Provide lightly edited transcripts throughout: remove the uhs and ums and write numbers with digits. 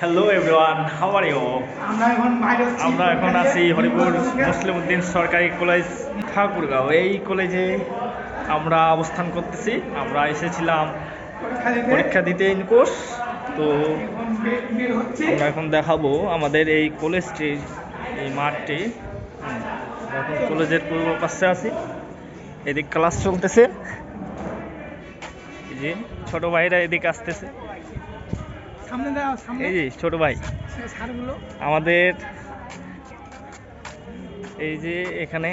Hello everyone, how are you? আমরা এখন আছি হরিপুর মুসলিম উদ্দিন সরকারি কলেজ ঠাকুরগাঁও। এই কলেজে আমরা অবস্থান করতেছি। আমরা এসেছিলাম পরীক্ষা দিতে ইন কোর্স। তো আমরা এখন দেখাবো আমাদের এই কলেজটির এই মাঠটি। এখন কলেজের পূর্ব পাশে আছি, এদিক ক্লাস চলতেছে। এই যে ছোট ভাইরা এদিকে আসতেছে, এই যে ছোট ভাই আমাদের। এই যে এখানে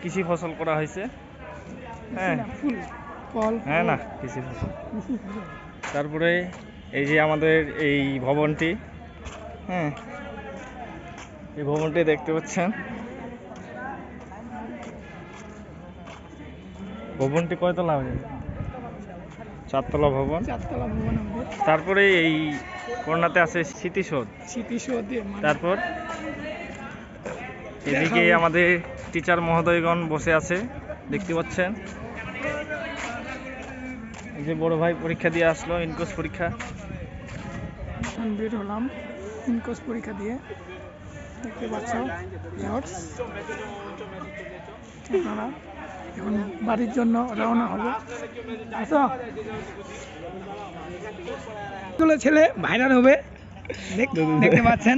কৃষি ফসল করা হয়েছে। হ্যাঁ হ্যাঁ, না কৃষি ফসল। তারপরে এই যে আমাদের এই ভবনটি, হ্যাঁ এই ভবনটি দেখতে পাচ্ছেন। ভবনটি কয়তলা হবে? 4 তলা ভবন। তারপরে এই কর্নাতে আছে স্মৃতিসৌধ। তারপর এদিকে আমাদের টিচার মহোদয়গণ বসে আছে, দেখতে পাচ্ছেন। এই যে বড় ভাই পরীক্ষা দিয়ে আসলো, ইনকোর্স পরীক্ষা। বের হলাম ইনকোর্স পরীক্ষা দিয়ে, দেখতে পাচ্ছ আপনারা। এখন বাড়ির জন্য রওনা হবো। আচ্ছা, ছেলে ভাইরাল হবে, দেখতে পাচ্ছেন।